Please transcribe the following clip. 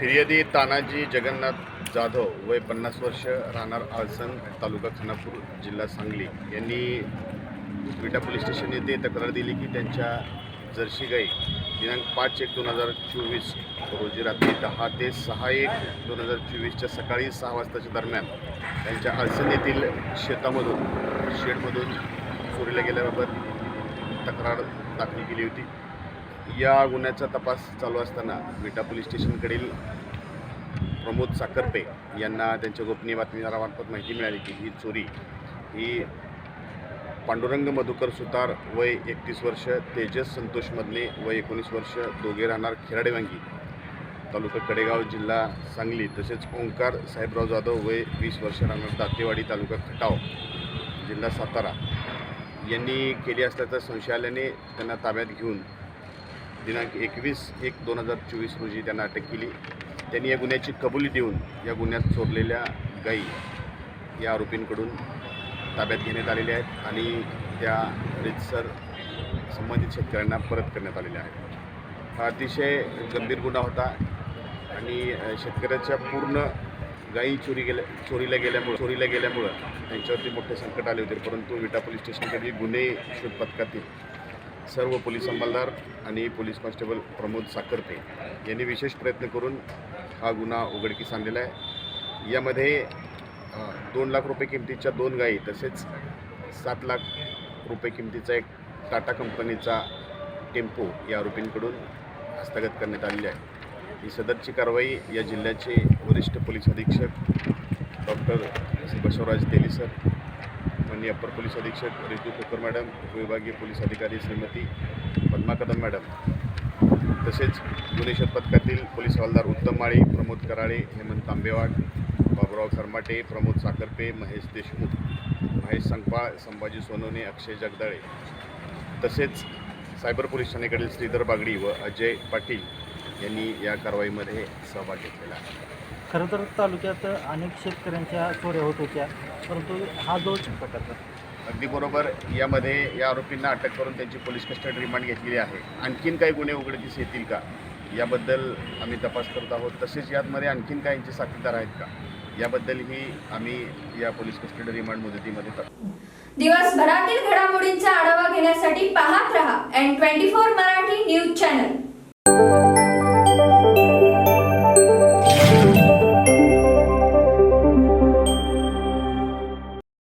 फिर्यादी तानाजी जगन्नाथ जाधव वय 50 वर्ष राहणार आळसंग तालुका खानापूर जिल्हा सांगली यांनी विटा पोलीस स्टेशन येथे तक्रार दिली की त्यांच्या जर्सी गाई दिनांक 5/1/2024 रोजी रात्री 10 ते 6/1/2024च्या सकाळी 6 वाजताच्या दरम्यान त्यांच्या आळसंग येथील शेडमधून चोरीला गेल्याबाबत तक्रार दाखल केली होती। या गुन्ह्याचा तपास चालू असताना विटा पोलीस स्टेशनकडील प्रमोद साखरपे यांना त्यांच्या गोपनीय बातमीदारामार्फत माहिती मिळाली की ही चोरी ही पांडुरंग मधुकर सुतार वय 31 वर्ष, तेजस संतोष मदने वय 19 वर्ष, दोघे राहणार खिराडेवांगी तालुका कडेगाव जिल्हा सांगली, तसेच ओंकार साहेबराव जाधव वय 20 वर्ष राहणार दातेवाडी तालुका खटाव जिल्हा सातारा यांनी केली असल्याचा संशय आल्याने त्यांना ताब्यात घेऊन दिनांक 21/1/2024 रोजी त्यांना अटक केली। त्यांनी या गुन्ह्याची कबुली देऊन या गुन्ह्यात चोरलेल्या गायी या आरोपींकडून ताब्यात घेण्यात आलेल्या आहेत आणि त्या रीतसर संबंधित शेतकऱ्यांना परत करण्यात आलेल्या आहेत। हा अतिशय गंभीर गुन्हा होता आणि शेतकऱ्याच्या पूर्ण गायी चोरीला गेल्यामुळं त्यांच्यावरती मोठे संकट आले होते। परंतु विटा पोलीस स्टेशनकडील गुन्हे शोध पथकातील सर्व पोलीस अंमलदार आणि पोलीस कॉन्स्टेबल प्रमोद साखरपे यांनी विशेष प्रयत्न करून हा गुन्हा उघडकीस आणलेला आहे। यामध्ये 2 लाख रुपये किमतीच्या 2 गायी तसेच 7 लाख रुपये किमतीचा एक टाटा कंपनीचा टेम्पो या आरोपींकडून हस्तगत करण्यात आलेली आहे। ही सदरची कारवाई या जिल्ह्याचे वरिष्ठ पोलीस अधीक्षक डॉक्टर बसवराज तेली सर, माननीय अप्पर पोलीस अधीक्षक रितू खोकर मॅडम, उपविभागीय पोलीस अधिकारी श्रीमती पद्मा कदम मॅडम, तसेच गुन्हे शोध पथकातील पोलीस हवालदार उत्तम माळी, प्रमोद कराळे, हेमंत तांबेवाड, बाबुराव खरमाटे, प्रमोद साखरपे, महेश देशमुख, महेश संगपाळ, संभाजी सोनवणे, अक्षय जगदाळे, तसेच सायबर पोलीस ठाण्याकडील श्रीधर बागडी व अजय पाटील यांनी या कारवाईमध्ये सहभाग घेतलेला आहे। खरं तर तालुक्यात अनेक शेतकऱ्यांच्या चोऱ्या होत होत्या, परंतु हा जो प्रकारचा अगदी बरोबर, यामध्ये या आरोपींना अटक करून त्यांची पोलीस कस्टडी रिमांड घेतलेली आहे। आणखीन काही गुन्हे उघडकीस येतील का याबद्दल आम्ही तपास करत आहोत। तसेच यामध्ये आणखीन काही यांचे साथीदार आहेत का याबद्दलही आम्ही या पोलीस कस्टडी रिमांड मुदतीमध्ये करतो। दिवसभरातील घडामोडींचा आढावा घेण्यासाठी पाहत रहा N24 मराठी न्यूज चॅनल।